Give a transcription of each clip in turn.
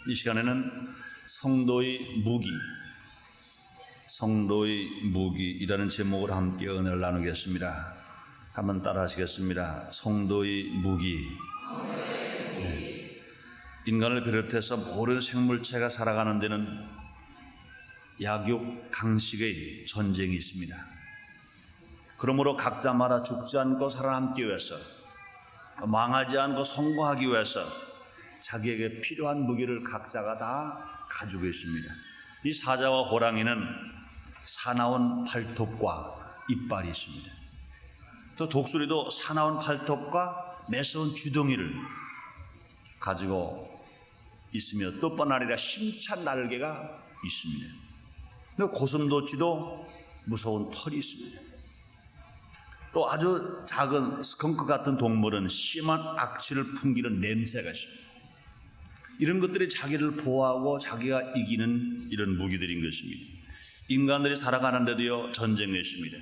이 시간에는 성도의 무기이라는 제목으로 함께 은혜를 나누겠습니다. 한번 따라 하시겠습니다. 성도의 무기. 네. 인간을 비롯해서 모든 생물체가 살아가는 데는 약육 강식의 전쟁이 있습니다. 그러므로 각자마다 죽지 않고 살아남기 위해서, 망하지 않고 성공하기 위해서 자기에게 필요한 무기를 각자가 다 가지고 있습니다. 이 사자와 호랑이는 사나운 발톱과 이빨이 있습니다. 또 독수리도 사나운 발톱과 매서운 주둥이를 가지고 있으며 또 뿐 아니라 힘찬 날개가 있습니다. 또 고슴도치도 무서운 털이 있습니다. 또 아주 작은 스컹크 같은 동물은 심한 악취를 풍기는 냄새가 있습니다. 이런 것들이 자기를 보호하고 자기가 이기는 이런 무기들인 것입니다. 인간들이 살아가는데도요, 전쟁이 있습니다.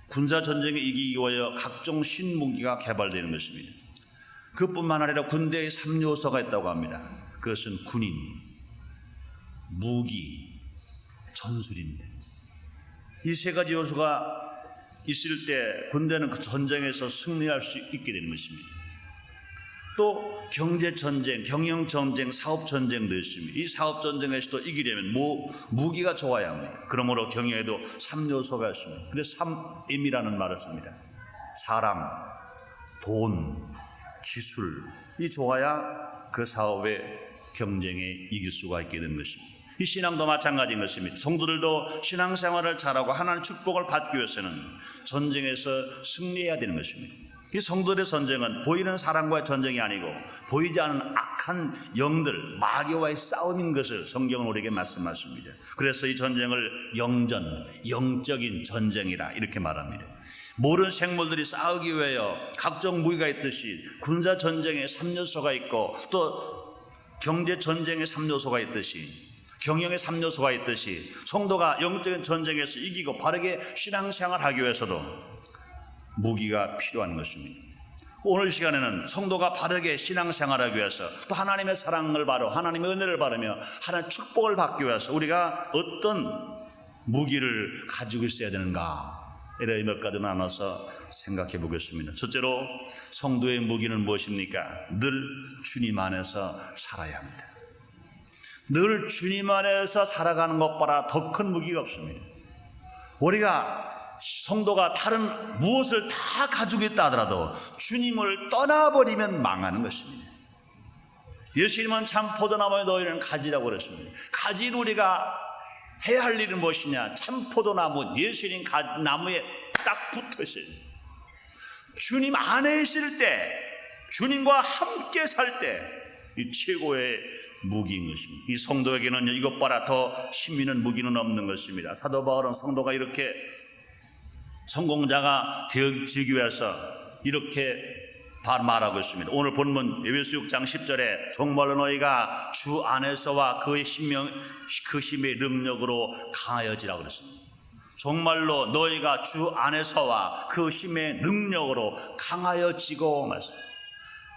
군사 전쟁에 이기기 위하여 각종 신무기가 개발되는 것입니다. 그뿐만 아니라 군대의 3요소가 있다고 합니다. 그것은 군인, 무기, 전술입니다. 이 세 가지 요소가 있을 때 군대는 그 전쟁에서 승리할 수 있게 되는 것입니다. 또 경제전쟁, 경영전쟁, 사업전쟁도 있습니다. 이 사업전쟁에서도 이기려면 무기가 좋아야 합니다. 그러므로 경영에도 3요소가 있습니다. 그래서 3M이라는 말을 씁니다. 사람, 돈, 기술이 좋아야 그 사업의 경쟁에 이길 수가 있게 되는 것입니다. 이 신앙도 마찬가지인 것입니다. 성도들도 신앙생활을 잘하고 하나님의 축복을 받기 위해서는 전쟁에서 승리해야 되는 것입니다. 이 성도들의 전쟁은 보이는 사람과의 전쟁이 아니고 보이지 않는 악한 영들, 마귀와의 싸움인 것을 성경은 우리에게 말씀하십니다. 그래서 이 전쟁을 영적인 전쟁이라 이렇게 말합니다. 모든 생물들이 싸우기 위하여 각종 무기가 있듯이 군사 전쟁에 3요소가 있고 또 경제 전쟁에 3요소가 있듯이 경영의 3요소가 있듯이 성도가 영적인 전쟁에서 이기고 바르게 신앙생활하기 위해서도 무기가 필요한 것입니다. 오늘 시간에는 성도가 바르게 신앙생활하기 위해서 또 하나님의 사랑을 바로 하나님의 은혜를 바르며 하나님의 축복을 받기 위해서 우리가 어떤 무기를 가지고 있어야 되는가, 이래 몇 가지 나눠서 생각해 보겠습니다. 첫째로 성도의 무기는 무엇입니까? 늘 주님 안에서 살아야 합니다. 늘 주님 안에서 살아가는 것보다 더 큰 무기가 없습니다. 우리가 성도가 다른 무엇을 다 가지고 있다 하더라도 주님을 떠나버리면 망하는 것입니다. 예수님은 참 포도나무에 너희는 가지라고 그랬습니다. 가지를 우리가 해야 할 일은 무엇이냐? 참 포도나무, 예수님 나무에 딱 붙어 있어요. 주님 안에 있을 때, 주님과 함께 살 때 이 최고의 무기인 것입니다. 이 성도에게는 이것보다 더 힘 있는 무기는 없는 것입니다. 사도 바울은 성도가 이렇게 성공자가 되기 위해서 이렇게 말하고 있습니다. 오늘 본문 에베소 6장 10절에 정말로 너희가 주 안에서와 그 힘의 능력으로 강하여지라고 그랬습니다. 정말로 너희가 주 안에서와 그 힘의 능력으로 강하여지고 말씀합니다.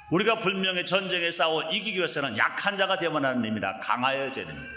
우리가 분명히 전쟁에 싸워 이기기 위해서는 약한 자가 되면 안 됩니다. 강하여져야 됩니다.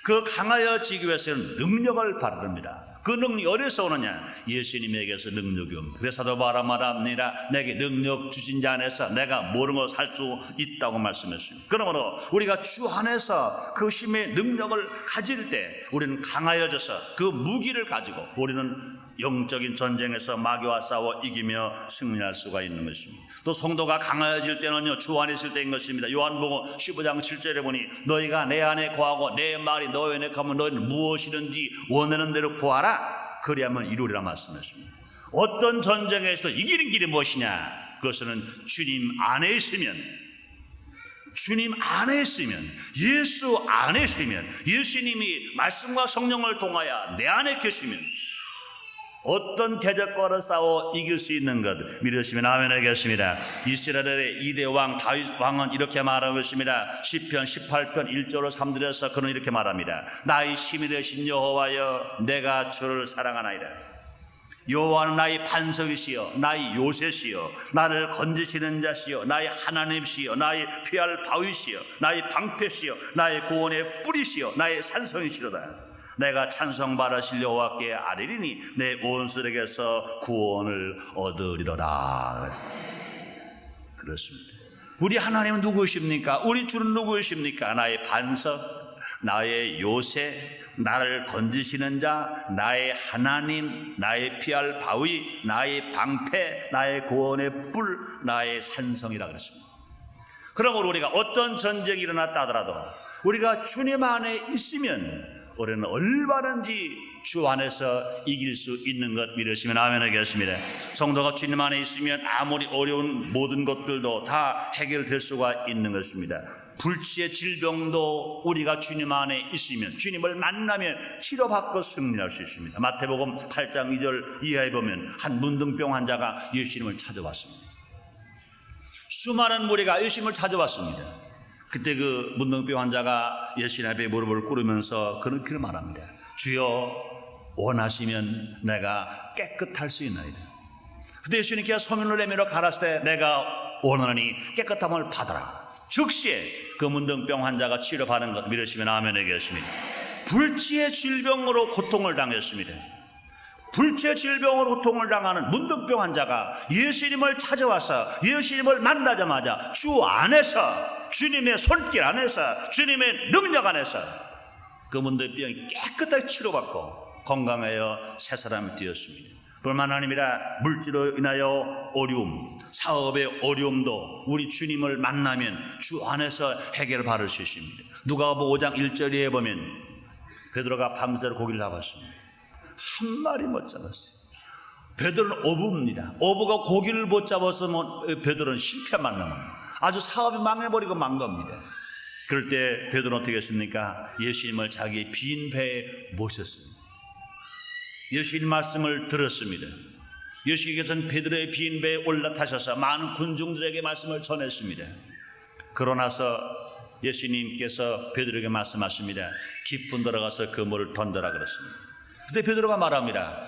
그 강하여지기 위해서는 능력을 바릅니다. 그 능력이 어디서 오느냐? 예수님에게서 능력이 옵니다. 그래서 사도 바울은 말합니다. 내게 능력 주신 자 안에서 내가 모든 것을 할 수 있다고 말씀했습니다. 그러므로 우리가 주 안에서 그 힘의 능력을 가질 때 우리는 강하여져서 그 무기를 가지고 우리는 영적인 전쟁에서 마귀와 싸워 이기며 승리할 수가 있는 것입니다. 또 성도가 강하여질 때는요, 주 안에 있을 때인 것입니다. 요한복음 15장 7절에 보니 너희가 내 안에 거하고 내 말이 너희 안에 거하면 너희는 무엇이든지 원하는 대로 구하라, 그리하면 이루리라 말씀했습니다. 어떤 전쟁에서도 이기는 길이 무엇이냐? 그것은 주님 안에 있으면, 예수 안에 있으면, 예수님이 말씀과 성령을 통하여 내 안에 계시면 어떤 대적과를 싸워 이길 수 있는 것 믿으시면 아멘 하겠습니다. 이스라엘의 2대 왕 다윗 왕은 이렇게 말하고 있습니다. 시편 18편 1절로 3절에서 그는 이렇게 말합니다. 나의 힘이 되신 여호와여, 내가 주를 사랑하나이다. 여호와는 나의 반석이시여 나의 요새시여 나를 건지시는 자시여 나의 하나님시여 나의 피할 바위시여 나의 방패시여 나의 구원의 뿌리시여 나의 산성이시로다. 내가 찬송받으실 여호와께 아뢰리니 내 원수에게서 구원을 얻으리로다. 그렇습니다. 우리 하나님은 누구이십니까? 우리 주는 누구이십니까? 나의 반석, 나의 요새, 나를 건지시는 자, 나의 하나님, 나의 피할 바위, 나의 방패, 나의 구원의 뿔, 나의 산성이라 그랬습니다. 그러므로 우리가 어떤 전쟁이 일어났다 하더라도 우리가 주님 안에 있으면 우리는 얼마든지 주 안에서 이길 수 있는 것 믿으시면 아멘 하겠습니다. 성도가 주님 안에 있으면 아무리 어려운 모든 것들도 다 해결될 수가 있는 것입니다. 불치의 질병도 우리가 주님 안에 있으면, 주님을 만나면 치료받고 승리할 수 있습니다. 마태복음 8장 2절 이하에 보면 한 문둥병 환자가 예수님을 찾아왔습니다. 수많은 무리가 예수님을 찾아왔습니다. 그때 그 문둥병 환자가 예수님 앞에 무릎을 꿇으면서 그렇게 말합니다. 주여 원하시면 내가 깨끗할 수 있나이다. 그때 예수님께서 소문을 내밀어 가라사대 내가 원하니 깨끗함을 받아라. 즉시에 그 문둥병 환자가 치료받은 것 믿으시면 아멘 하겠습니다. 불치의 질병으로 고통을 당했습니다. 불치의 질병으로 고통을 당하는 문둥병 환자가 예수님을 찾아와서 예수님을 만나자마자 주 안에서, 주님의 손길 안에서, 주님의 능력 안에서 그 문둥병이 깨끗하게 치료받고 건강하여 새 사람이 되었습니다. 뿐만 아니라 물질로 인하여 어려움, 사업의 어려움도 우리 주님을 만나면 주 안에서 해결받을 수 있습니다. 누가복음 5장 1절에 보면 베드로가 밤새도록 고기를 잡았습니다. 한 마리 못 잡았어요. 베드로는 어부입니다. 어부가 고기를 못 잡았으면 베드로는 실패만 남은, 아주 사업이 망해버리고 만 겁니다. 그럴 때 베드로는 어떻게 했습니까? 예수님을 자기 빈 배에 모셨습니다. 예수님 말씀을 들었습니다. 예수님께서는 베드로의 빈 배에 올라타셔서 많은 군중들에게 말씀을 전했습니다. 그러나서 예수님께서 베드로에게 말씀하십니다. 깊은 들어가서 그물을 던져라 그랬습니다. 그때 베드로가 말합니다.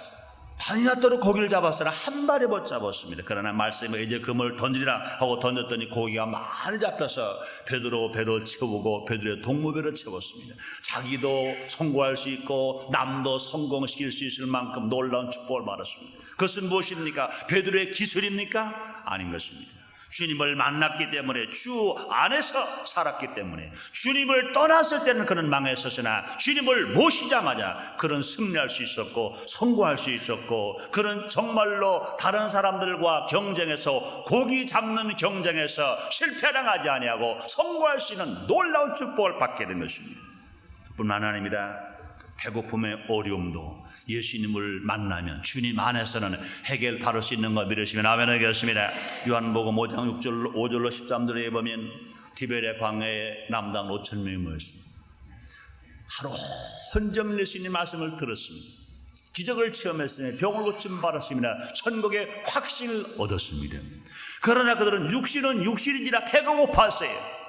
밤낮도록 고기를 잡았으나 한 마리 못 잡았습니다. 그러나 말씀에 이제 그물을 던지리라 하고 던졌더니 고기가 많이 잡혀서 베드로 배를 채우고 베드로의 동무배를 채웠습니다. 자기도 성공할 수 있고 남도 성공시킬 수 있을 만큼 놀라운 축복을 받았습니다. 그것은 무엇입니까? 베드로의 기술입니까? 아닌 것입니다. 주님을 만났기 때문에, 주 안에서 살았기 때문에, 주님을 떠났을 때는 그는 망했었으나 주님을 모시자마자 그는 승리할 수 있었고 성공할 수 있었고, 그는 정말로 다른 사람들과 경쟁에서, 고기 잡는 경쟁에서 실패당하지 아니하고 성공할 수 있는 놀라운 축복을 받게 된 것입니다. 뿐만 아닙니다. 배고픔의 어려움도 예수님을 만나면 주님 안에서는 해결받을 수 있는 거 믿으시면 아멘 하겠습니다. 요한복음 5장 5절로 13절에 보면 디베레 광야에 남당 5,000명이 모였습니다. 하루 온종일 예수님 말씀을 들었습니다. 기적을 체험했으며 병을 고침 받았습니다. 천국의 확신을 얻었습니다. 그러나 그들은 육신은 육신이지라 배가 고팠어요.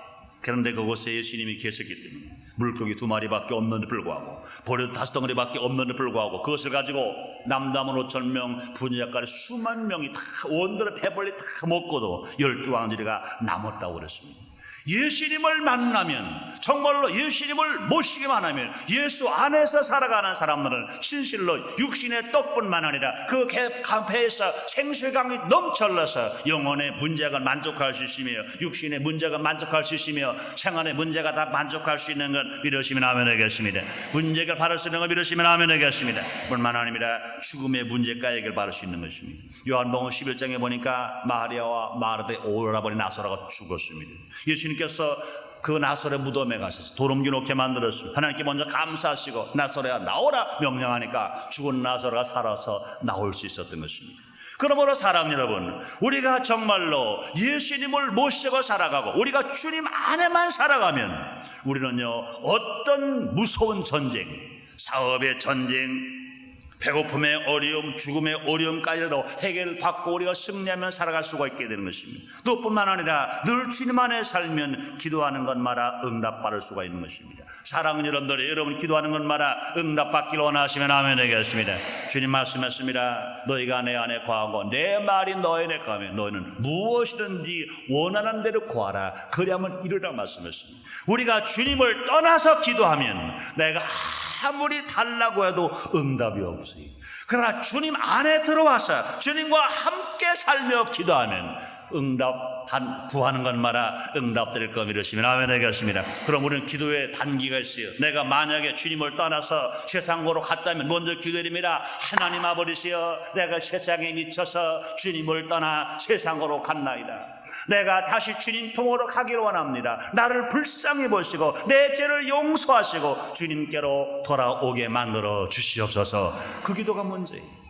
그런데 그곳에 예수님이 계셨기 때문에 물고기 2마리밖에 없는데 불구하고, 보리도 5덩어리밖에 없는데 불구하고 그것을 가지고 남담은 5,000명, 분야까지 수만 명이 다 온들어 배불리 다 먹고도 12왕들이가 남았다고 그랬습니다. 예수님을 만나면, 정말로 예수님을 모시기만 하면, 예수 안에서 살아가는 사람들은 진실로 육신의 떡뿐만 아니라 그 배에서 생수강이 넘쳐흘러서 영혼의 문제가 만족할 수 있으며, 육신의 문제가 만족할 수 있으며, 생활의 문제가 다 만족할 수 있는 건 믿으시면 아멘 하겠습니다. 문제가 받을 수 있는 건 믿으시면 아멘 하겠습니다. 뿐만 아니라 죽음의 문제가 해결받을 수 있는 것입니다. 요한복음 11장에 보니까 마리아와 마르다의 오라버니 나사로가 죽었습니다. 예수님께서 그 나사로의 무덤에 가셔서 도름기 놓게 만들었습니다. 하나님께 먼저 감사하시고 나사로야 나오라 명령하니까 죽은 나사로가 살아서 나올 수 있었던 것입니다. 그러므로 사랑하는 여러분, 우리가 정말로 예수님을 모시고 살아가고 우리가 주님 안에만 살아가면 우리는요, 어떤 무서운 전쟁, 사업의 전쟁, 배고픔의 어려움, 죽음의 어려움까지도 해결받고 우리가 승리하며 살아갈 수가 있게 되는 것입니다. 또 뿐만 아니라 늘 주님 안에 살면 기도하는 것마다 응답받을 수가 있는 것입니다. 사랑하는 여러분들, 여러분 기도하는 것마다 응답받기를 원하시면 아멘 하겠습니다. 주님 말씀했습니다. 너희가 내 안에 거하고 내 말이 너희 안에 거하면 너희는 무엇이든지 원하는 대로 구하라. 그리하면 이루라 말씀했습니다. 우리가 주님을 떠나서 기도하면 내가 아무리 달라고 해도 응답이 없어요. 그러나 주님 안에 들어와서 주님과 함께 살며 기도하면 구하는 것마다 응답될 거 믿으시면 아멘 하겠습니다. 그럼 우리는 기도에 단계가 있어요. 내가 만약에 주님을 떠나서 세상으로 갔다면 먼저 기도드립니다. 하나님 아버지시여, 내가 세상에 미쳐서 주님을 떠나 세상으로 갔나이다. 내가 다시 주님 통으로 가기를 원합니다. 나를 불쌍히 보시고 내 죄를 용서하시고 주님께로 돌아오게 만들어 주시옵소서. 그 기도가 먼저예요.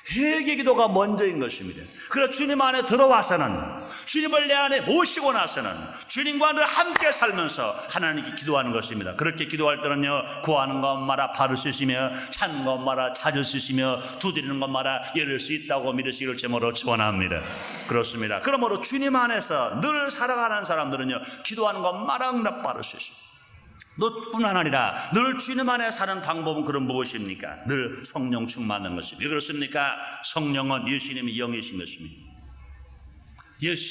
회개 기도가 먼저인 것입니다. 그래서 주님 안에 들어와서는, 주님을 내 안에 모시고 나서는 주님과 늘 함께 살면서 하나님께 기도하는 것입니다. 그렇게 기도할 때는요, 구하는 것마다 받을 수 있으며 찾는 것마다 찾을 수 있으며 두드리는 것마다 열릴 수 있다고 믿으시기를 제목으로 축원합니다. 그렇습니다. 그러므로 주님 안에서 늘 살아가는 사람들은요, 기도하는 것마다 응답받을 수 있습니다. 너뿐만 아니라 늘 주님 안에 사는 방법은 그런 무엇입니까? 늘 성령 충만한 것입니다. 왜 그렇습니까? 성령은 예수님의 영이신 것입니다.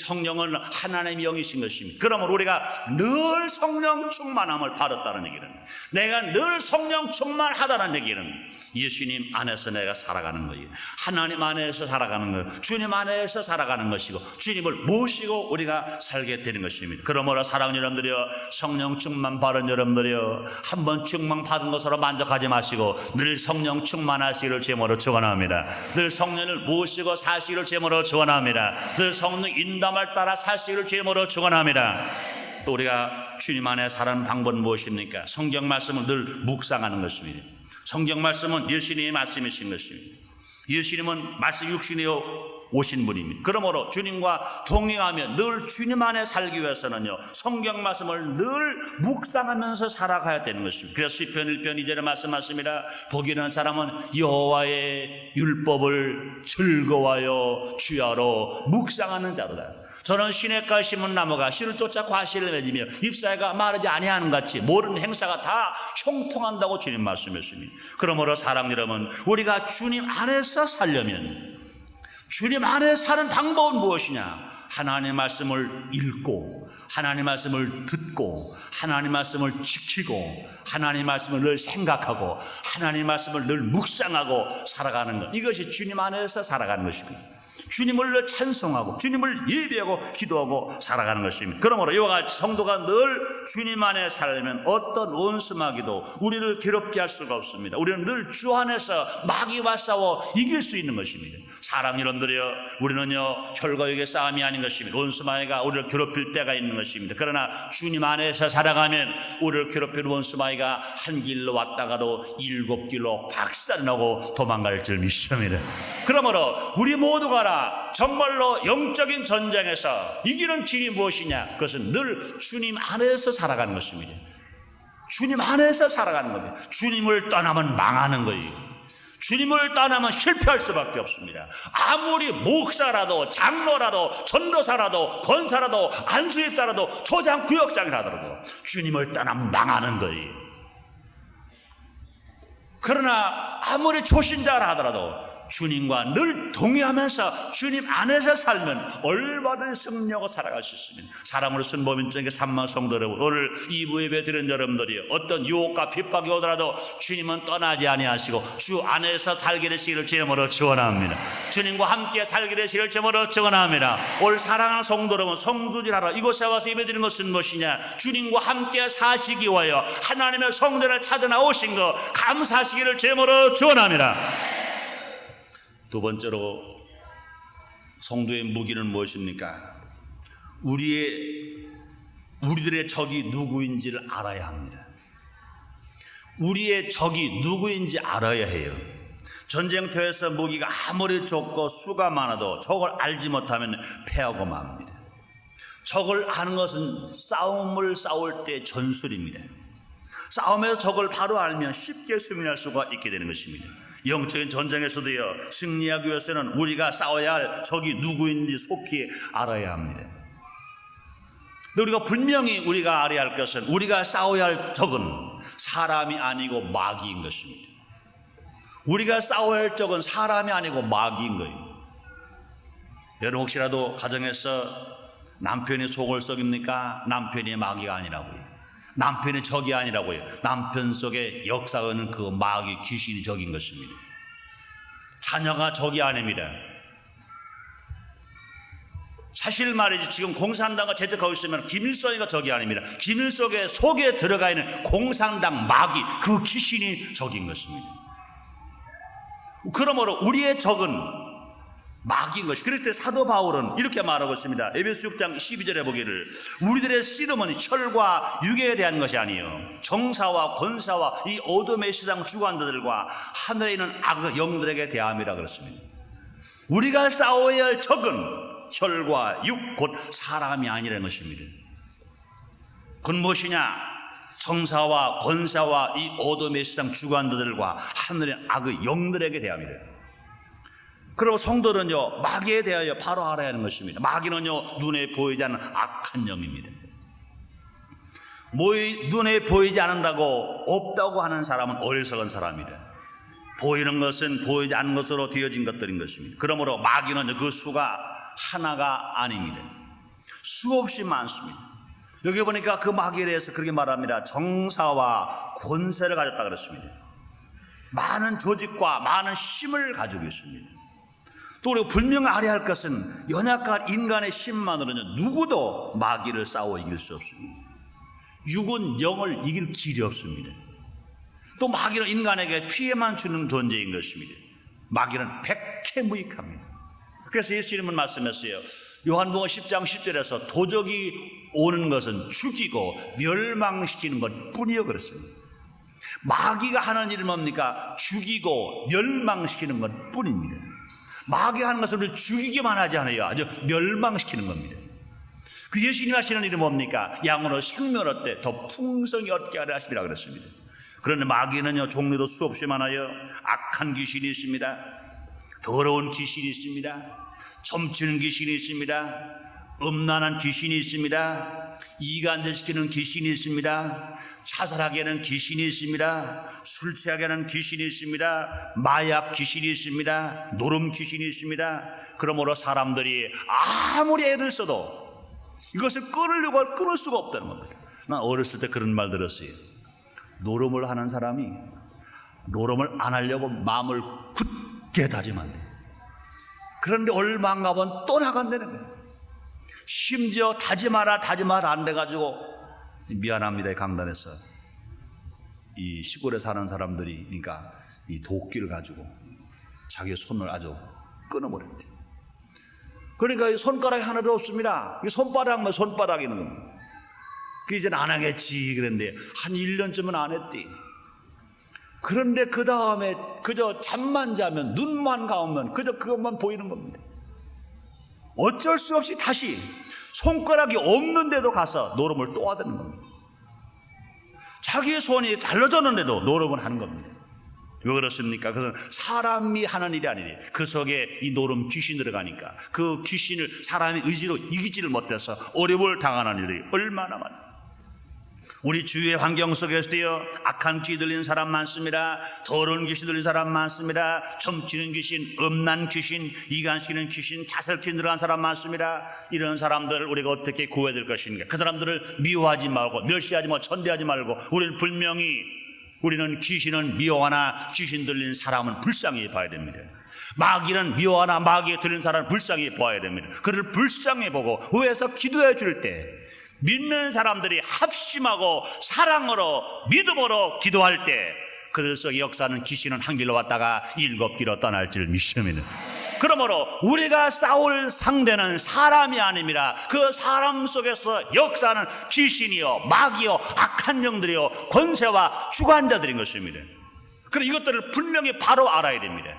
성령은 하나님의 영이신 것입니다. 그러면 우리가 늘 성령 충만함을 받았다는 얘기는, 내가 늘 성령 충만하다는 얘기는 예수님 안에서 내가 살아가는 거예요. 하나님 안에서 살아가는 거예요. 주님 안에서 살아가는 것이고 주님을 모시고 우리가 살게 되는 것입니다. 그러므로 사랑하는 여러분들이요, 성령 충만 받은 여러분들이요, 한번 충만 받은 것으로 만족하지 마시고 늘 성령 충만하시기를 제목으로 축원합니다. 늘 성령을 모시고 사시기를 제목으로 축원합니다. 늘 성령 인담을 따라 사시기를 제목으로 축원합니다. 또 우리가 주님 안에 사는 방법은 무엇입니까? 성경 말씀을 늘 묵상하는 것입니다. 성경 말씀은 예수님의 말씀이신 것입니다. 예수님은 말씀 육신이요 오신 분입니다. 그러므로 주님과 동행하며 늘 주님 안에 살기 위해서는요, 성경 말씀을 늘 묵상하면서 살아가야 되는 것입니다. 그래서 시편 1편 2절에 말씀하십니다. 복이 있는 사람은 여호와의 율법을 즐거워하여 주야로 묵상하는 자로다. 저는 시냇가에 심은 나무가 씨를 쫓아 과실을 맺으며 잎사귀가 마르지 아니하는 같이 모든 행사가 다 형통한다고 주님 말씀했습니다. 그러므로 사랑 여러분, 우리가 주님 안에서 살려면 주님 안에 사는 방법은 무엇이냐? 하나님의 말씀을 읽고 하나님의 말씀을 듣고 하나님의 말씀을 지키고 하나님의 말씀을 늘 생각하고 하나님의 말씀을 늘 묵상하고 살아가는 것, 이것이 주님 안에서 살아가는 것입니다. 주님을 늘 찬송하고 주님을 예배하고 기도하고 살아가는 것입니다. 그러므로 이와 같이 성도가 늘 주님 안에 살려면 어떤 원수마귀도 우리를 괴롭게 할 수가 없습니다. 우리는 늘 주 안에서 마귀와 싸워 이길 수 있는 것입니다. 사랑 여러분들이여, 우리는요 혈과육의 싸움이 아닌 것입니다. 원수마귀가 우리를 괴롭힐 때가 있는 것입니다. 그러나 주님 안에서 살아가면 우리를 괴롭히는 원수마귀가 한 길로 왔다가도 7길로 박살나고 도망갈 줄 믿습니다. 그러므로 우리 모두가 정말로 영적인 전쟁에서 이기는 길이 무엇이냐? 그것은 늘 주님 안에서 살아가는 것입니다. 주님 안에서 살아가는 겁니다. 주님을 떠나면 망하는 거예요. 주님을 떠나면 실패할 수밖에 없습니다. 아무리 목사라도 장로라도 전도사라도 권사라도 안수입사라도 조장구역장이라더라도 주님을 떠나면 망하는 거예요. 그러나 아무리 초신자라 하더라도 주님과 늘 동의하면서 주님 안에서 살면 얼마든지 승리하고 살아갈 수 있습니다. 사랑으로 쓴 법인적인 3만 성도 여러분, 오늘 2부 예배 드린 여러분들이 어떤 유혹과 핍박이 오더라도 주님은 떠나지 아니하시고 주 안에서 살게 되시기를 주님으로 축원합니다. 주님과 함께 살게 되시기를 주님으로 축원합니다. 오늘 사랑하는 성도 여러분, 성수질하러 이곳에 와서 예배 드리는 것은 무엇이냐? 주님과 함께 사시기 위하여 하나님의 성전을 찾아 나오신 것 감사하시기를 주님으로 축원합니다. 두 번째로 성도의 무기는 무엇입니까? 우리들의 적이 누구인지를 알아야 합니다. 우리의 적이 누구인지 알아야 해요. 전쟁터에서 무기가 아무리 좋고 수가 많아도 적을 알지 못하면 패하고 맙니다. 적을 아는 것은 싸움을 싸울 때 전술입니다. 싸움에서 적을 바로 알면 쉽게 수면할 수가 있게 되는 것입니다. 영적인 전쟁에서도요, 승리하기 위해서는 우리가 싸워야 할 적이 누구인지 속히 알아야 합니다. 근데 우리가 분명히 우리가 알아야 할 것은 우리가 싸워야 할 적은 사람이 아니고 마귀인 것입니다. 우리가 싸워야 할 적은 사람이 아니고 마귀인 거예요. 여러분 혹시라도 가정에서 남편이 속을 썩입니까? 남편이 마귀가 아니라고요. 남편의 적이 아니라고요. 남편 속에 역사하는 그 마귀 귀신이 적인 것입니다. 자녀가 적이 아닙니다. 사실 말이지 지금 공산당과 재직하고 있으면 김일성이가 적이 아닙니다. 김일성의 속에 들어가 있는 공산당 마귀 그 귀신이 적인 것입니다. 그러므로 우리의 적은 마귀인 것이. 그럴 때 사도 바울은 이렇게 말하고 있습니다. 에베소 6장 12절에 보기를 우리들의 씨름은 혈과 육에 대한 것이 아니요 정사와 권사와 이 어둠의 세상 주관자들과 하늘에 있는 악의 영들에게 대함이라 그랬습니다. 우리가 싸워야 할 적은 혈과 육 곧 사람이 아니라는 것입니다. 그건 무엇이냐? 정사와 권사와 이 어둠의 세상 주관자들과 하늘의 악의 영들에게 대함이라. 그리고 성도는요 마귀에 대하여 바로 알아야 하는 것입니다. 마귀는요 눈에 보이지 않는 악한 영입니다. 눈에 보이지 않는다고 없다고 하는 사람은 어리석은 사람이다. 보이는 것은 보이지 않는 것으로 되어진 것들인 것입니다. 그러므로 마귀는 그 수가 하나가 아닙니다. 수없이 많습니다. 여기 보니까 그 마귀에 대해서 그렇게 말합니다. 정사와 권세를 가졌다 그랬습니다. 많은 조직과 많은 힘을 가지고 있습니다. 또 우리가 분명히 알아야 할 것은 연약한 인간의 힘만으로는 누구도 마귀를 싸워 이길 수 없습니다. 육은 영을 이길 길이 없습니다. 또 마귀는 인간에게 피해만 주는 존재인 것입니다. 마귀는 백해무익합니다. 그래서 예수님은 말씀했어요. 요한복음 10장 10절에서 도적이 오는 것은 죽이고 멸망시키는 것 뿐이요 그랬어요. 마귀가 하는 일은 뭡니까? 죽이고 멸망시키는 것 뿐입니다. 마귀가 하는 것을 죽이기만 하지 않아요. 아주 멸망시키는 겁니다. 그 예수님이 하시는 일은 뭡니까? 양으로 생명을 얻되 더 풍성히 얻게 하려 하시리라 그랬습니다. 그런데 마귀는요 종류도 수없이 많아요. 악한 귀신이 있습니다. 더러운 귀신이 있습니다. 점치는 귀신이 있습니다. 음란한 귀신이 있습니다. 이간질시키는 귀신이 있습니다. 자살하게 하는 귀신이 있습니다. 술 취하게 하는 귀신이 있습니다. 마약 귀신이 있습니다. 노름 귀신이 있습니다. 그러므로 사람들이 아무리 애를 써도 이것을 끊으려고 할 끊을 수가 없다는 겁니다. 난 어렸을 때 그런 말 들었어요. 노름을 하는 사람이 노름을 안 하려고 마음을 굳게 다짐한대. 그런데 얼마 안 가면 또 나간다는 거예요. 심지어 다짐하라 안 돼가지고 미안합니다. 강단에서 이 시골에 사는 사람들이 그러니까 이 도끼를 가지고 자기 손을 아주 끊어버렸대. 그러니까 이 손가락이 하나도 없습니다. 이 손바닥만 손바닥이는 겁니다. 그 이제는 안 하겠지 그런데 한 1년쯤은 안 했대. 그런데 그 다음에 그저 잠만 자면 눈만 감으면 그저 그것만 보이는 겁니다. 어쩔 수 없이 다시 손가락이 없는데도 가서 노름을 또 하는 겁니다. 자기의 손이 달라졌는데도 노름을 하는 겁니다. 왜 그렇습니까? 그것은 사람이 하는 일이 아니니 그 속에 이 노름 귀신이 들어가니까 그 귀신을 사람의 의지로 이기지를 못해서 어려움을 당하는 일이 얼마나 많아요. 우리 주위의 환경 속에서도요 악한 귀 들리는 사람 많습니다. 더러운 귀신 들리는 사람 많습니다. 점치는 귀신, 음란 귀신, 이간시키는 귀신, 자살귀신 들어간 사람 많습니다. 이런 사람들을 우리가 어떻게 구해야 될 것인가? 그 사람들을 미워하지 말고 멸시하지 말고 천대하지 말고 우리는 귀신은 미워하나 귀신 들리는 사람은 불쌍히 봐야 됩니다. 마귀는 미워하나 마귀에 들리는 사람은 불쌍히 봐야 됩니다. 그를 불쌍히 보고 의해서 기도해 줄 때 믿는 사람들이 합심하고 사랑으로 믿음으로 기도할 때 그들 속에 역사하는 귀신은 한 길로 왔다가 7길로 떠날 줄 믿습니다. 그러므로 우리가 싸울 상대는 사람이 아닙니다. 그 사람 속에서 역사하는 귀신이요 마귀요 악한 영들이요 권세와 주관자들인 것입니다. 그럼 이것들을 분명히 바로 알아야 됩니다.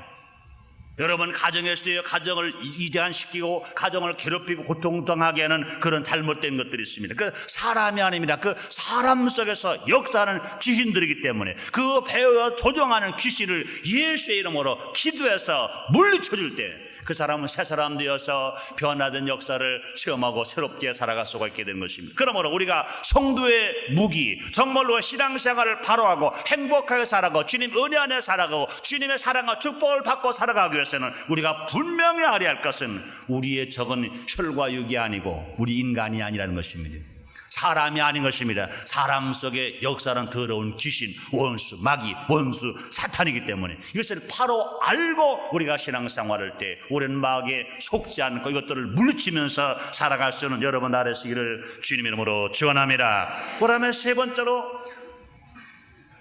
여러분 가정에서도 가정을 이제한시키고 가정을 괴롭히고 고통당하게 하는 그런 잘못된 것들이 있습니다. 그 사람이 아닙니다. 그 사람 속에서 역사하는 귀신들이기 때문에 그 배워 조종하는 귀신을 예수의 이름으로 기도해서 물리쳐줄 때 그 사람은 새 사람 되어서 변화된 역사를 체험하고 새롭게 살아갈 수가 있게 되는 것입니다. 그러므로 우리가 성도의 무기, 정말로 신앙생활을 바로하고 행복하게 살아가고 주님 은혜 안에 살아가고 주님의 사랑과 축복을 받고 살아가기 위해서는 우리가 분명히 알아야 할 것은 우리의 적은 혈과 육이 아니고 우리 인간이 아니라는 것입니다. 사람이 아닌 것입니다. 사람 속에 역사는 더러운 귀신, 원수, 마귀, 원수, 사탄이기 때문에 이것을 바로 알고 우리가 신앙생활을 할 때 우리는 마귀에 속지 않고 이것들을 물리치면서 살아갈 수 있는 여러분 나르시기를 주님 이름으로 축원합니다. 그다음에 세 번째로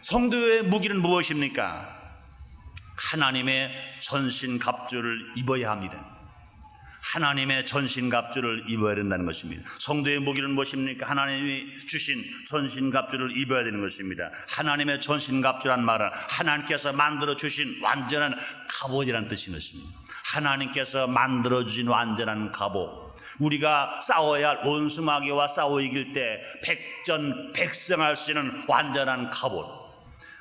성도의 무기는 무엇입니까? 하나님의 전신갑주를 입어야 합니다. 하나님의 전신갑주를 입어야 된다는 것입니다. 성도의 무기는 무엇입니까? 하나님이 주신 전신갑주를 입어야 되는 것입니다. 하나님의 전신갑주란 말은 하나님께서 만들어 주신 완전한 갑옷이라는 뜻인 것입니다. 하나님께서 만들어 주신 완전한 갑옷. 우리가 싸워야 할 원수 마귀와 싸워 이길 때 백전백승할 수 있는 완전한 갑옷.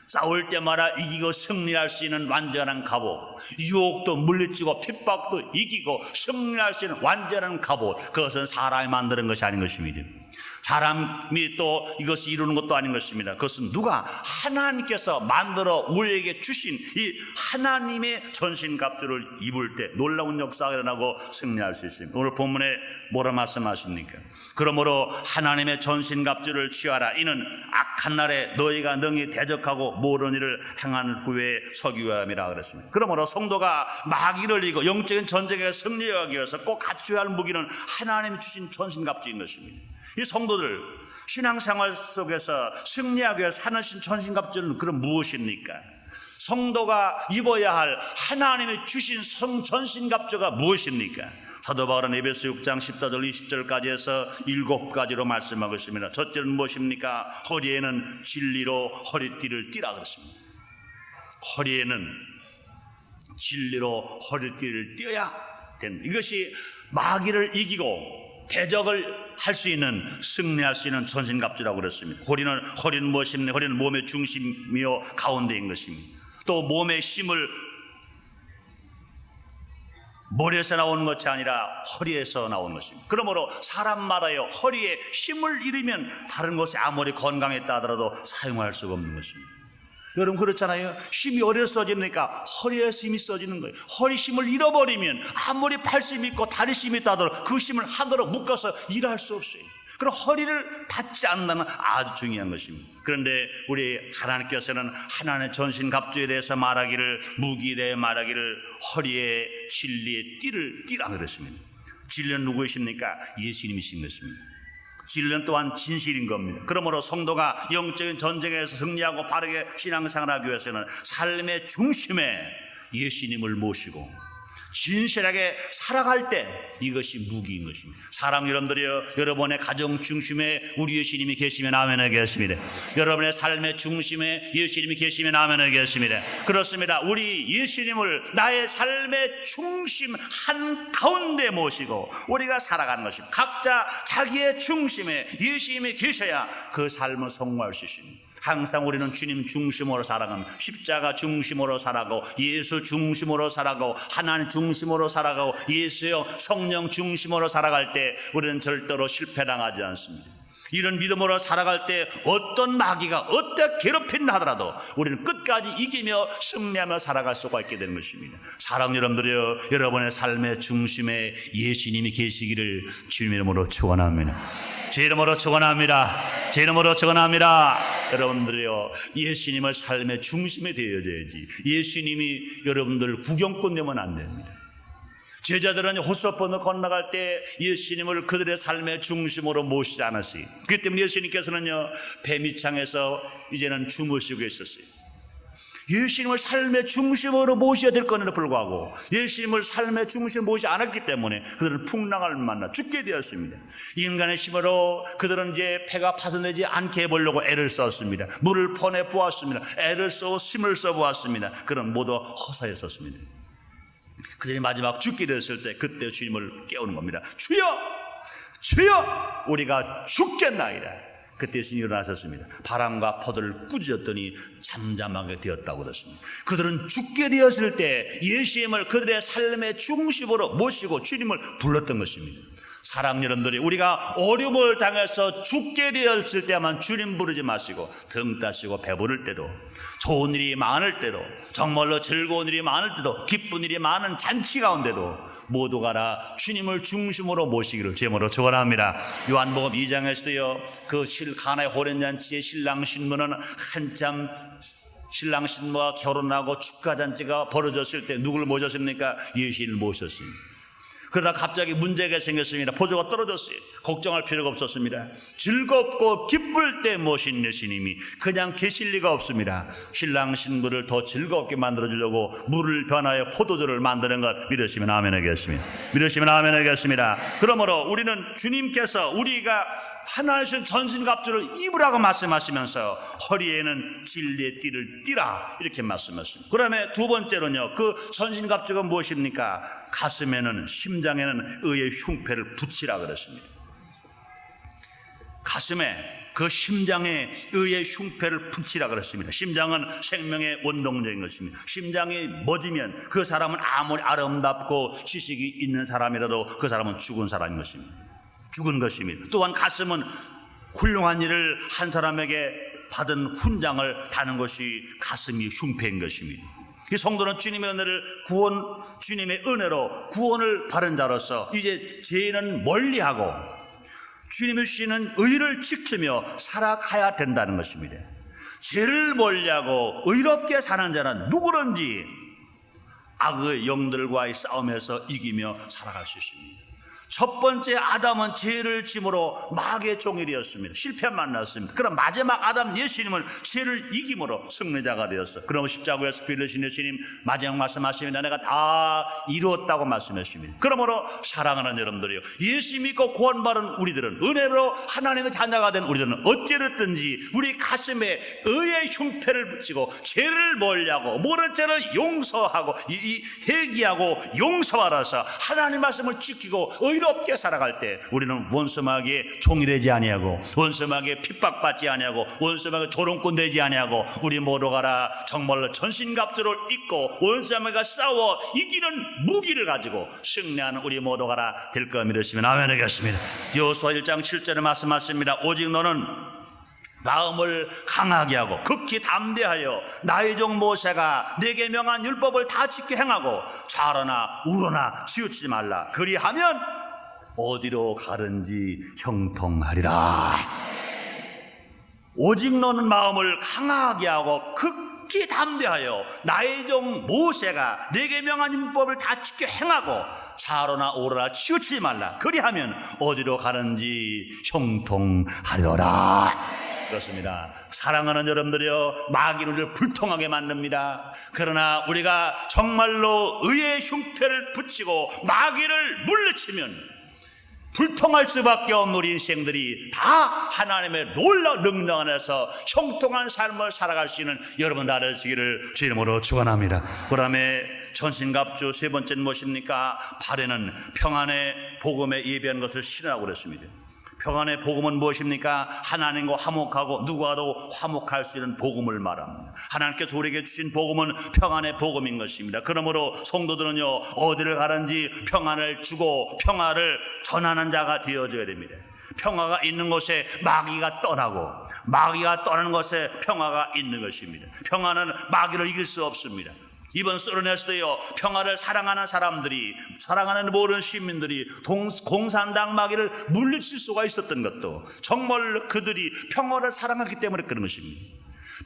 싸울 때마다 이기고 승리할 수 있는 완전한 갑옷. 유혹도 물리치고 핍박도 이기고 승리할 수 있는 완전한 갑옷. 그것은 사람이 만드는 것이 아닌 것입니다. 사람이 또 이것이 이루는 것도 아닌 것입니다. 그것은 누가? 하나님께서 만들어 우리에게 주신 이 하나님의 전신갑주를 입을 때 놀라운 역사가 일어나고 승리할 수 있습니다. 오늘 본문에 뭐라 말씀하십니까? 그러므로 하나님의 전신갑주를 취하라. 이는 악한 날에 너희가 능히 대적하고 모든 일을 행한 후에 서기함이라 그랬습니다. 그러므로 성도가 마귀를 이기고 영적인 전쟁에 승리하기 위해서 꼭 갖춰야 할 무기는 하나님이 주신 전신갑주인 것입니다. 이 성도들 신앙생활 속에서 승리하기 위해서 하나님 전신갑주는 그럼 무엇입니까? 성도가 입어야 할 하나님이 주신 전신갑주가 무엇입니까? 사도 바울은 에베소 6장 14절 20절까지 해서 7가지로 말씀하고 있습니다. 첫째는 무엇입니까? 허리에는 진리로 허리띠를 띠라 그랬습니다. 허리에는 진리로 허리띠를 띠어야 된다. 이것이 마귀를 이기고 대적을 할 수 있는 승리할 수 있는 전신갑주라고 그랬습니다. 허리는 무엇입니까? 허리는 몸의 중심이요 가운데인 것입니다. 또 몸의 힘을 머리에서 나오는 것이 아니라 허리에서 나오는 것입니다. 그러므로 사람마다요 허리에 힘을 잃으면 다른 것이 아무리 건강했다 하더라도 사용할 수가 없는 것입니다. 여러분 그렇잖아요. 힘이 어디서 써집니까? 허리에서 힘이 써지는 거예요. 허리 힘을 잃어버리면 아무리 팔심이 있고 다리 힘이 있다 하더라도 그 힘을 하도록 묶어서 일할 수 없어요. 그럼 허리를 닿지 않는다는 아주 중요한 것입니다. 그런데 우리 하나님께서는 하나님의 전신갑주에 대해서 말하기를, 무기에 대해 말하기를 허리에 진리의 띠를 띠라 그랬습니다. 진리는 누구이십니까? 예수님이신 것입니다. 진리는 또한 진실인 겁니다. 그러므로 성도가 영적인 전쟁에서 승리하고 바르게 신앙생활하기 위해서는 삶의 중심에 예수님을 모시고 진실하게 살아갈 때 이것이 무기인 것입니다. 사랑 여러분들이여, 여러분의 가정 중심에 우리 예수님이 계시면 아멘 하겠습니다. 여러분의 삶의 중심에 예수님이 계시면 아멘 하겠습니다. 그렇습니다. 우리 예수님을 나의 삶의 중심 한가운데 모시고 우리가 살아가는 것입니다. 각자 자기의 중심에 예수님이 계셔야 그 삶을 성공할 수 있습니다. 항상 우리는 주님 중심으로 살아가면 십자가 중심으로 살아가고 예수 중심으로 살아가고 하나님 중심으로 살아가고 예수여 성령 중심으로 살아갈 때 우리는 절대로 실패당하지 않습니다. 이런 믿음으로 살아갈 때 어떤 마귀가 어떻게 괴롭힌다 하더라도 우리는 끝까지 이기며 승리하며 살아갈 수가 있게 되는 것입니다. 사랑 여러분들이여, 여러분의 삶의 중심에 예수님이 계시기를 주님 이름으로 축원합니다. 제 이름으로 축원합니다. 제 이름으로 축원합니다. 여러분들이요, 예수님을 삶의 중심에 되어야지. 예수님이 여러분들 구경꾼 되면 안 됩니다. 제자들은 호수포로 건너갈 때 예수님을 그들의 삶의 중심으로 모시지 않았어요. 그렇기 때문에 예수님께서는요 배 밑창에서 이제는 주무시고 있었어요. 예수님을 삶의 중심으로 모셔야 될 것에도 불구하고 예수님을 삶의 중심으로 모시지 않았기 때문에 그들은 풍랑을 만나 죽게 되었습니다. 인간의 힘으로 그들은 이제 배가 파손되지 않게 해보려고 애를 썼습니다. 물을 퍼내 보았습니다. 애를 써 힘을 써 보았습니다. 그런 모두 허사했었습니다. 그들이 마지막 죽게 되었을 때 그때 주님을 깨우는 겁니다. 주여! 주여! 우리가 죽겠나이다. 그때 주님이 일어나셨습니다. 바람과 파도를 꾸짖었더니 잠잠하게 되었다고 그랬습니다. 그들은 죽게 되었을 때 예수님을 그들의 삶의 중심으로 모시고 주님을 불렀던 것입니다. 사랑 여러분들이 우리가 어려움을 당해서 죽게 되었을 때만 주님 부르지 마시고 등 따시고 배부를 때도, 좋은 일이 많을 때도, 정말로 즐거운 일이 많을 때도, 기쁜 일이 많은 잔치 가운데도 모두가 다 주님을 중심으로 모시기를 주님으로 축원합니다. 요한복음 2장에서도요, 그 가나의 호련잔치의 신랑 신부는 한참 신랑 신부가 결혼하고 축가잔치가 벌어졌을 때 누구를 모셨습니까? 예수님을 모셨습니다. 그러다 갑자기 문제가 생겼습니다. 포도가 떨어졌어요. 걱정할 필요가 없었습니다. 즐겁고 기쁠 때 모신 예수님이 그냥 계실 리가 없습니다. 신랑 신부를 더 즐겁게 만들어주려고 물을 변하여 포도주를 만드는 것 믿으시면 아멘 하겠습니다. 믿으시면 아멘 하겠습니다. 그러므로 우리는 주님께서 우리가 하나님 전신갑주를 입으라고 말씀하시면서 허리에는 진리의 띠를 띠라 이렇게 말씀하십니다. 그다음에 두 번째로는요, 그 전신갑주가 무엇입니까? 가슴에는, 심장에는 의의 흉패를 붙이라 그랬습니다. 가슴에, 그 심장에 의의 흉패를 붙이라 그랬습니다. 심장은 생명의 원동력인 것입니다. 심장이 멎으면 그 사람은 아무리 아름답고 지식이 있는 사람이라도 그 사람은 죽은 사람인 것입니다. 죽은 것입니다. 또한 가슴은 훌륭한 일을 한 사람에게 받은 훈장을 다는 것이 가슴이 흉패인 것입니다. 이 성도는 주님의 은혜를 주님의 은혜로 구원을 받은 자로서 이제 죄는 멀리하고 주님이 주시는 의를 지키며 살아가야 된다는 것입니다. 죄를 멀리하고 의롭게 사는 자는 누구든지 악의 영들과의 싸움에서 이기며 살아갈 수 있습니다. 첫 번째 아담은 죄를 짐으로 마귀의 종이 되었습니다. 실패 만났습니다. 그럼 마지막 아담 예수님은 죄를 이김으로 승리자가 되었어. 그럼 십자가에서 빌리신 예수님 마지막 말씀하십니다. 내가 다 이루었다고 말씀하십니다. 그러므로 사랑하는 여러분들이요, 예수 믿고 구원받은 우리들은, 은혜로 하나님의 자녀가 된 우리들은 어찌됐든지 우리 가슴에 의의 흉패를 붙이고 죄를 멀리하고 모든 죄를 용서하고 회개하고 용서하라서 하나님 말씀을 지키고 의롭게 살아갈 때 우리는 원수마귀의 종이 되지 아니하고, 원수마귀의 핍박받지 아니하고, 원수마귀의 조롱꾼 되지 아니하고, 우리 모두가 다 정말로 전신갑주를 입고 원수마귀가 싸워 이기는 무기를 가지고 승리하는 우리 모두가 다 될 거 믿으시면 아멘 하겠습니다. 여호수아 1장 7절에 말씀하십니다. 오직 너는 마음을 강하게 하고 극히 담대하여 나의 종 모세가 내게 명한 율법을 다 지켜 행하고 좌로나 우로나 치우치지 말라. 그리하면 어디로 가든지 형통하리라. 오직 너는 마음을 강하게 하고 극히 담대하여 나의 종 모세가 내게 명한 율법을 다 지켜 행하고 좌로나 우로나 치우치지 말라. 그리하면 어디로 가든지 형통하리라. 그렇습니다. 사랑하는 여러분들이여, 마귀는 우리를 불통하게 만듭니다. 그러나 우리가 정말로 의의 흉패를 붙이고 마귀를 물리치면 불통할 수밖에 없는 우리 인생들이 다 하나님의 놀라운 능력 안에서 형통한 삶을 살아갈 수 있는 여러분 다 되시기를 주 이름으로 축원합니다. 그 다음에 전신갑주 세 번째는 무엇입니까? 발에는 평안의 복음에 예비한 것을 신으라고 그랬습니다. 평안의 복음은 무엇입니까? 하나님과 화목하고 누구와도 화목할 수 있는 복음을 말합니다. 하나님께서 우리에게 주신 복음은 평안의 복음인 것입니다. 그러므로 성도들은요, 어디를 가든지 평안을 주고 평화를 전하는 자가 되어줘야 됩니다. 평화가 있는 곳에 마귀가 떠나고 마귀가 떠나는 곳에 평화가 있는 것입니다. 평화는 마귀를 이길 수 없습니다. 이번 소련에서도요, 평화를 사랑하는 사람들이, 사랑하는 모든 시민들이 공산당 마귀를 물리칠 수가 있었던 것도 정말 그들이 평화를 사랑하기 때문에 그런 것입니다.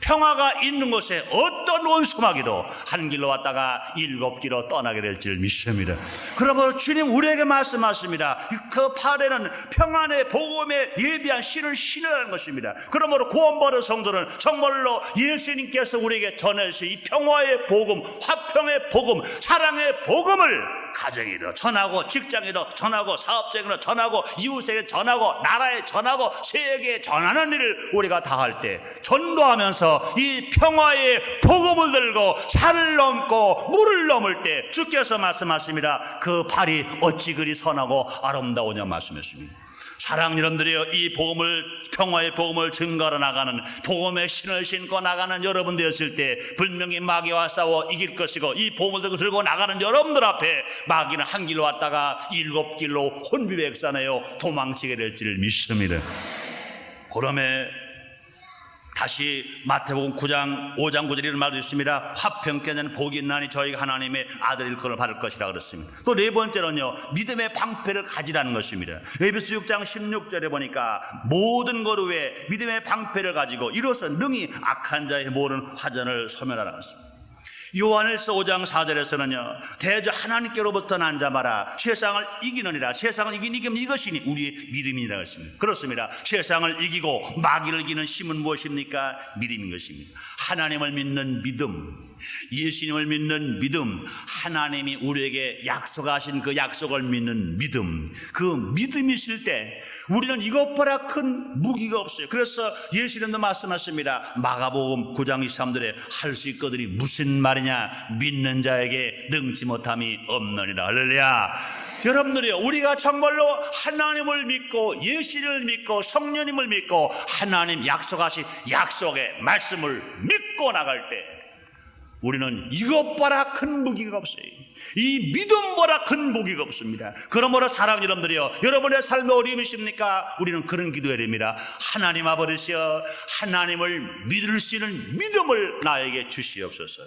평화가 있는 곳에 어떤 원수 마귀도 한 길로 왔다가 7길로 떠나게 될 줄 믿습니다. 그러므로 주님 우리에게 말씀하십니다. 그 팔에는 평안의 복음에 예비한 신을 신으라는 것입니다. 그러므로 구원받은 성도는 정말로 예수님께서 우리에게 전해주신 이 평화의 복음, 화평의 복음, 사랑의 복음을 가정에도 전하고, 직장에도 전하고, 사업장에도 전하고, 이웃에게 전하고, 나라에 전하고, 세계에 전하는 일을 우리가 다 할 때 전도하면서 이 평화의 복음을 들고 산을 넘고 물을 넘을 때 주께서 말씀하십니다. 그 발이 어찌 그리 선하고 아름다우냐 말씀하십니다. 사랑하는 여러분들이여, 이 복음을, 평화의 복음을 증거하러 나가는, 복음의 신을 신고 나가는 여러분 되었을 때 분명히 마귀와 싸워 이길 것이고, 이 복음을 들고 나가는 여러분들 앞에 마귀는 한 길로 왔다가 7길로 혼비백산하여 도망치게 될 줄 믿습니다. 그러면 다시 마태복음 9장 5장 9절에 이런 말도 있습니다. 화평케는 복이 있나니 저희가 하나님의 아들일 것을 받을 것이라 그랬습니다. 또 네 번째로는요, 믿음의 방패를 가지라는 것입니다. 에베소 6장 16절에 보니까 모든 것 외에 믿음의 방패를 가지고 이로써 능히 악한 자의 모든 화전을 소멸하라는 것입니다. 요한일서 5장 4절에서는요, 대저 하나님께로부터 난 자마라 세상을 이기느니라. 세상을 이기는 이것이니 우리의 믿음이라 했습니다. 그렇습니다. 세상을 이기고 마귀를 이기는 힘은 무엇입니까? 믿음인 것입니다. 하나님을 믿는 믿음, 예수님을 믿는 믿음, 하나님이 우리에게 약속하신 그 약속을 믿는 믿음, 그 믿음이 있을 때 우리는 이것보다 큰 무기가 없어요. 그래서 예수님도 말씀하십니다. 마가복음 9장 23절에 할 수 있거든이 무슨 말이냐? 믿는 자에게 능치 못함이 없느니라. 할렐루야. 여러분들이요, 우리가 정말로 하나님을 믿고 예수님을 믿고 성령님을 믿고 하나님 약속하신 약속의 말씀을 믿고 나갈 때 우리는 이것보다 큰 무기가 없어요. 이 믿음보다 큰 무기가 없습니다. 그러므로 사랑하는 여러분들이요, 여러분의 삶에 어려움이 있습니까? 우리는 그런 기도해야 됩니다. 하나님 아버지여, 하나님을 믿을 수 있는 믿음을 나에게 주시옵소서.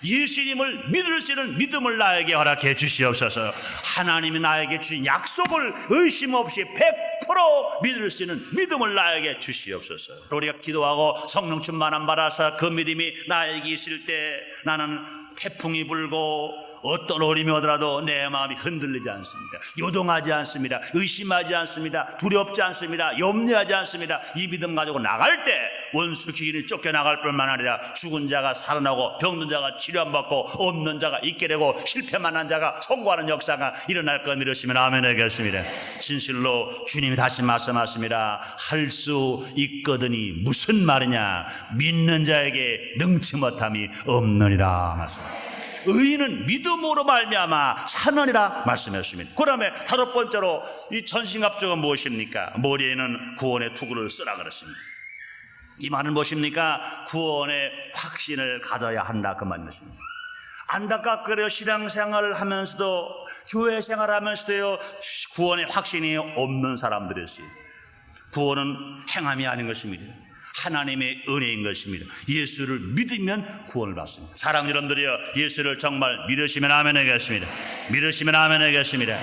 예수님을 믿을 수 있는 믿음을 나에게 허락해 주시옵소서. 하나님이 나에게 주신 약속을 의심 없이 100% 믿을 수 있는 믿음을 나에게 주시옵소서. 우리가 기도하고 성령 충만함 받아서 그 믿음이 나에게 있을 때 나는 태풍이 불고 어떤 어려움이 오더라도 내 마음이 흔들리지 않습니다. 요동하지 않습니다. 의심하지 않습니다. 두렵지 않습니다. 염려하지 않습니다. 이 믿음 가지고 나갈 때 원수 기근이 쫓겨나갈 뿐만 아니라 죽은 자가 살아나고 병든 자가 치료받고 없는 자가 있게 되고 실패만 한 자가 성공하는 역사가 일어날 것 믿으시면 아멘 하겠습니다. 진실로 주님이 다시 말씀하십니다. 할 수 있거든이 무슨 말이냐? 믿는 자에게 능치 못함이 없느니라 말씀합니다. 의인은 믿음으로 말미암아 사느니라 말씀하십니다. 그다음에 다섯 번째로 이 전신갑주가 무엇입니까? 머리에는 구원의 투구를 쓰라 그랬습니다. 이 말은 무엇입니까? 구원의 확신을 가져야 한다 그 말입니다. 안타깝게요, 신앙생활을 하면서도 교회 생활을 하면서도요, 구원의 확신이 없는 사람들이었어요. 구원은 행함이 아닌 것입니다. 하나님의 은혜인 것입니다. 예수를 믿으면 구원을 받습니다. 사랑하는 여러분들이여, 예수를 정말 믿으시면 아멘 하겠습니다. 믿으시면 아멘 하겠습니다.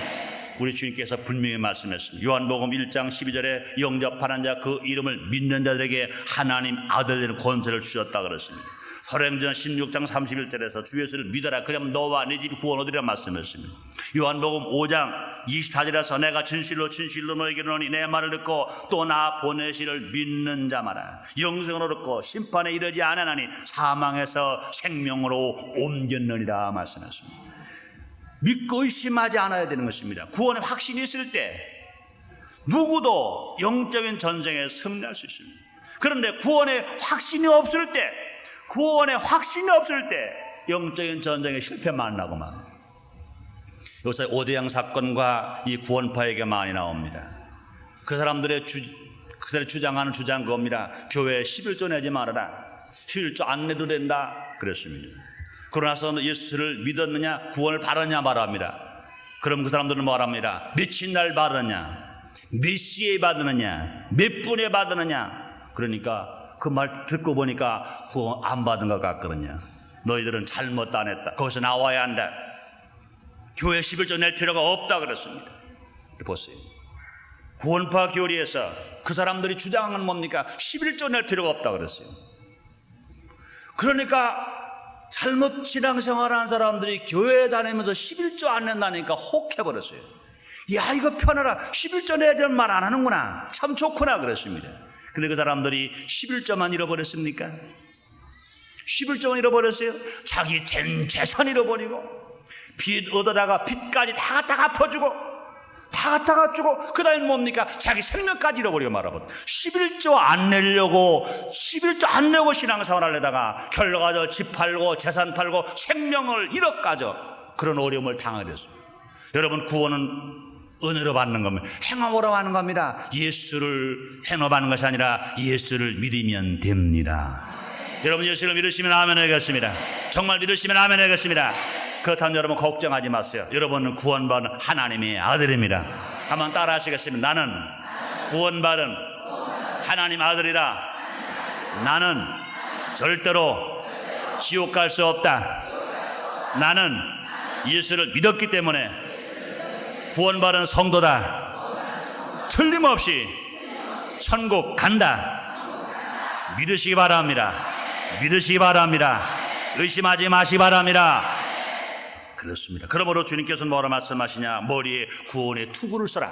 우리 주님께서 분명히 말씀했습니다. 요한복음 1장 12절에 영접하는 자 그 이름을 믿는 자들에게 하나님 아들 되는 권세를 주셨다 그랬습니다. 사도행전 16장 31절에서 주 예수를 믿어라 그러면 너와 네 집이 구원 얻으리라 말씀했습니다. 요한복음 5장 24절에서 내가 진실로 진실로 너에게 이르노니 내 말을 듣고 또 나 보내시를 믿는 자마라 영생을 얻고 심판에 이르지 아니하나니 사망에서 생명으로 옮겼느니라 말씀했습니다. 믿고 의심하지 않아야 되는 것입니다. 구원의 확신이 있을 때 누구도 영적인 전쟁에 승리할 수 있습니다. 그런데 구원의 확신이 없을 때 영적인 전쟁에 실패만 하고 막 요새 오대양 사건과 이 구원파에게 많이 나옵니다. 그들이 주장하는 주장 겁니다. 교회에 11조 내지 말아라. 11조 안 내도 된다 그랬습니다. 그러나서 예수를 믿었느냐 구원을 받았냐 말합니다. 그럼 그 사람들은 말합니다. 며칠 날 받았냐, 몇 시에 받았느냐, 몇 분에 받았느냐. 그러니까 그 말 듣고 보니까 구원 안 받은 것 같거든요. 너희들은 잘못 안 했다. 거기서 나와야 한다. 교회 11조 낼 필요가 없다 그랬습니다. 보세요. 구원파 교리에서 그 사람들이 주장하는 뭡니까? 11조 낼 필요가 없다 그랬어요. 그러니까 잘못 신앙생활하는 사람들이 교회에 다니면서 11조 안 낸다니까 혹해버렸어요. 야, 이거 편하라. 11조 내야 될 말 안 하는구나. 참 좋구나 그랬습니다. 근데 그 사람들이 11조만 잃어버렸습니까? 11조만 잃어버렸어요. 자기 전 재산 잃어버리고 빚 얻어다가 빚까지 다 갖다 갚아주고 그 다음에 뭡니까? 자기 생명까지 잃어버리고 말아버려. 11조 안 내려고 신앙생활을 하려다가 결과적으로 집 팔고 재산 팔고 생명을 잃어가죠. 그런 어려움을 당하게 됐습니다. 여러분, 구원은 은혜로 받는 겁니다. 행함으로 받는 겁니다. 예수를 행함으로 받는 것이 아니라 예수를 믿으면 됩니다. 여러분, 예수를 믿으시면 아멘 하겠습니다. 정말 믿으시면 아멘 하겠습니다. 그렇다면 여러분 걱정하지 마세요. 여러분은 구원받은 하나님의 아들입니다. 한번 따라 하시겠습니다. 나는 구원받은 하나님 아들이라. 나는 절대로 지옥 갈 수 없다. 나는 예수를 믿었기 때문에 구원받은 성도다. 틀림없이 천국 간다. 믿으시기 바랍니다. 믿으시기 바랍니다. 의심하지 마시기 바랍니다. 그렇습니다. 그러므로 주님께서는 뭐라 말씀하시냐? 머리에 구원의 투구를 써라.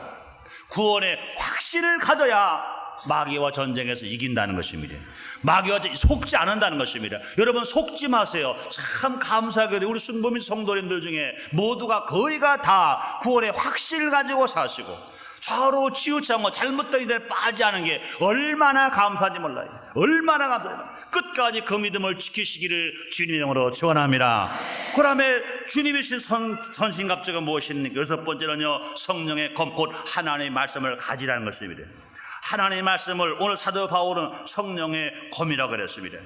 구원의 확신을 가져야 마귀와 전쟁에서 이긴다는 것입니다. 마귀와 속지 않는다는 것입니다. 여러분, 속지 마세요. 참 감사하게도 우리 순범인 성도님들 중에 모두가 거의가 다 구원의 확신을 가지고 사시고 좌우로 치우치고 잘못된 일에 빠지지 않은 게 얼마나 감사한지 몰라요. 얼마나 감사해요. 끝까지 그 믿음을 지키시기를 주님의 이름으로 축원합니다. 그 다음에 주님이 주신 선신갑주가 무엇입니까? 여섯 번째는요, 성령의 검, 곧 하나님의 말씀을 가지라는 것입니다. 하나님의 말씀을 오늘 사도 바울은 성령의 검이라고 그랬습니다.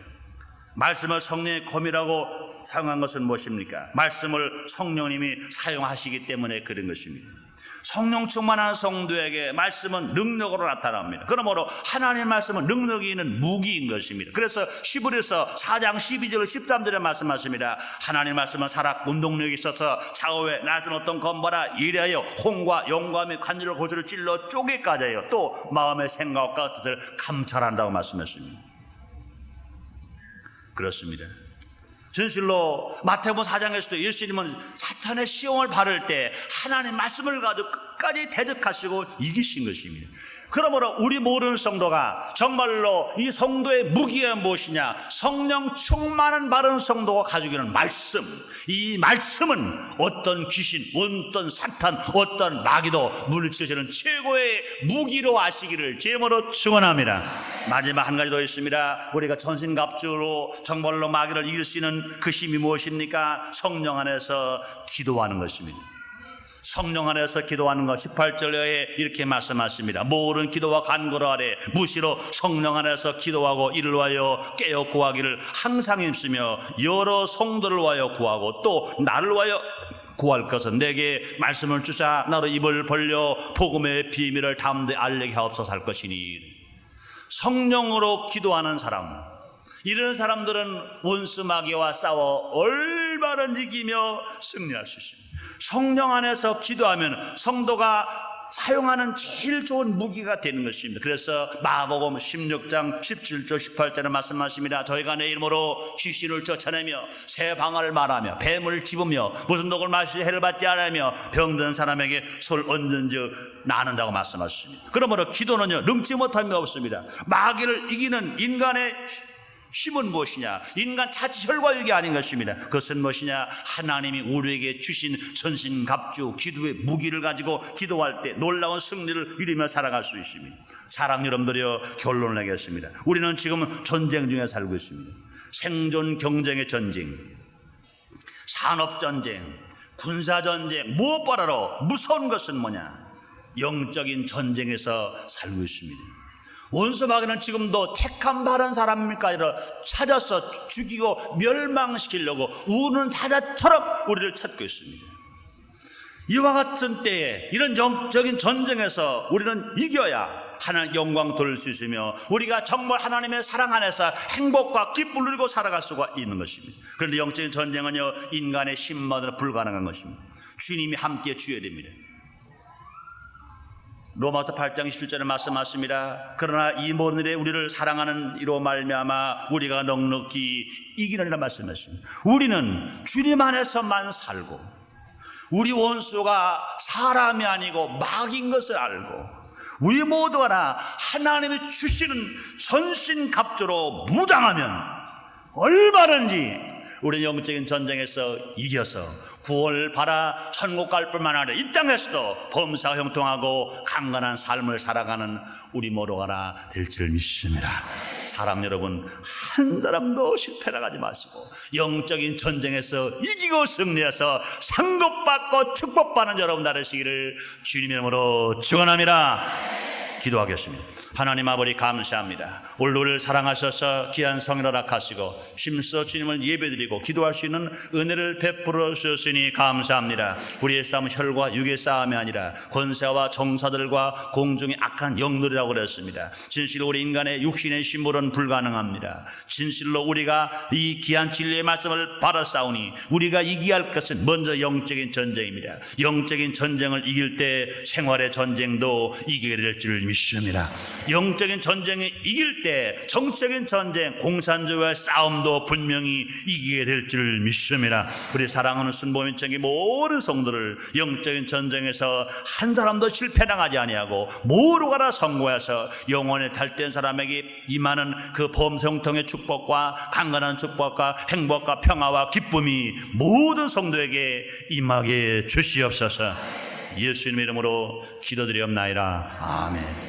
말씀을 성령의 검이라고 사용한 것은 무엇입니까? 말씀을 성령님이 사용하시기 때문에 그런 것입니다. 성령 충만한 성도에게 말씀은 능력으로 나타납니다. 그러므로 하나님의 말씀은 능력이 있는 무기인 것입니다. 그래서 히브리서 4장 12절 13절에 말씀하십니다. 하나님의 말씀은 살아 운동력이 있어서 좌우에 낮은 어떤 검보라 이래하여 혼과 영감의 관절을 고주를 찔러 쪼개까지 해요. 또 마음의 생각과 뜻을 감찰한다고 말씀했습니다. 그렇습니다. 진실로 마태복음 4장에서도 예수님은 사탄의 시험을 받을 때 하나님의 말씀을 가지고 끝까지 대적하시고 이기신 것입니다. 그러므로 우리 모르는 성도가 정말로 이 성도의 무기가 무엇이냐? 성령 충만한 바른 성도가 가지고 있는 말씀. 이 말씀은 어떤 귀신, 어떤 사탄, 어떤 마귀도 물리치시는 최고의 무기로 아시기를 제모로 축원합니다. 마지막 한 가지 더 있습니다. 우리가 전신갑주로 정말로 마귀를 이길 수 있는 그 힘이 무엇입니까? 성령 안에서 기도하는 것입니다. 성령 안에서 기도하는 것 18절에 이렇게 말씀하십니다. 모든 기도와 간구를 하되 무시로 성령 안에서 기도하고 이를 위하여 깨어 구하기를 항상 힘쓰며 여러 성도를 위하여 구하고 또 나를 위하여 구할 것은 내게 말씀을 주사 나로 입을 벌려 복음의 비밀을 담대 알리게 하옵소서 할 것이니. 성령으로 기도하는 사람, 이런 사람들은 원수 마귀와 싸워 올바른 이기며 승리할 수 있습니다. 성령 안에서 기도하면 성도가 사용하는 제일 좋은 무기가 되는 것입니다. 그래서 마가복음 16장 17절 18절에 말씀하십니다. 저희가 내 이름으로 귀신을 쫓아내며 새 방언을 말하며 뱀을 집으며 무슨 독을 마시 해를 받지 않으며 병든 사람에게 손을 얹은 즉 나는다고 말씀하십니다. 그러므로 기도는요, 능치 못함이 없습니다. 마귀를 이기는 인간의 힘은 무엇이냐? 인간 자치 혈과육이 아닌 것입니다. 그것은 무엇이냐? 하나님이 우리에게 주신 전신갑주 기도의 무기를 가지고 기도할 때 놀라운 승리를 이루며 살아갈 수 있습니다. 사랑 여러분들이여, 결론을 내겠습니다. 우리는 지금 전쟁 중에 살고 있습니다. 생존 경쟁의 전쟁, 산업전쟁, 군사전쟁, 무엇보다도 무서운 것은 뭐냐? 영적인 전쟁에서 살고 있습니다. 원수 마귀는 지금도 택한 바른 사람일까지를 찾아서 죽이고 멸망시키려고 우는 사자처럼 우리를 찾고 있습니다. 이와 같은 때에 이런 영적인 전쟁에서 우리는 이겨야 하나님 영광 돌릴 수 있으며 우리가 정말 하나님의 사랑 안에서 행복과 기쁨을 누리고 살아갈 수가 있는 것입니다. 그런데 영적인 전쟁은요, 인간의 힘만으로 불가능한 것입니다. 주님이 함께 주어야 됩니다. 로마서 8장 27절에 말씀하십니다. 그러나 이 모든 일에 우리를 사랑하는 이로 말미암아 우리가 넉넉히 이기느니라 말씀하십니다. 우리는 주님 안에서만 살고 우리 원수가 사람이 아니고 마귀인 것을 알고 우리 모두가 다 하나님이 주시는 전신갑주로 무장하면 얼마든지 우리 영적인 전쟁에서 이겨서 구원을 받아 천국 갈 뿐만 아니라 이 땅에서도 범사가 형통하고 강건한 삶을 살아가는 우리 모두가 될 줄 믿습니다. 사람 여러분, 한 사람도 실패나가지 마시고 영적인 전쟁에서 이기고 승리해서 상급받고 축복받는 여러분 되시기를 주님의 이름으로 축원합니다. 기도하겠습니다. 하나님 아버지 감사합니다. 오늘 우리를 사랑하셔서 귀한 성을 허락하시고 힘써 주님을 예배드리고 기도할 수 있는 은혜를 베풀어 주셨으니 감사합니다. 우리의 싸움은 혈과 육의 싸움이 아니라 권세와 정사들과 공중의 악한 영들이라고 그랬습니다. 진실로 우리 인간의 육신의 힘으로는 불가능합니다. 진실로 우리가 이 귀한 진리의 말씀을 받아 싸우니 우리가 이겨야 할 것은 먼저 영적인 전쟁입니다. 영적인 전쟁을 이길 때 생활의 전쟁도 이기게 될 줄 믿습니다. 영적인 전쟁을 이길 때 정적인 전쟁, 공산주의와 싸움도 분명히 이기게 될 줄 믿습니다. 우리 사랑하는 순복음교회 모든 성도를 영적인 전쟁에서 한 사람도 실패당하지 아니하고 모두가 성공해서 영원에 탈된 사람에게 임하는 그 범성통의 축복과 강건한 축복과 행복과 평화와 기쁨이 모든 성도에게 임하게 주시옵소서. 예수님 이름으로 기도드리옵나이다. 아멘.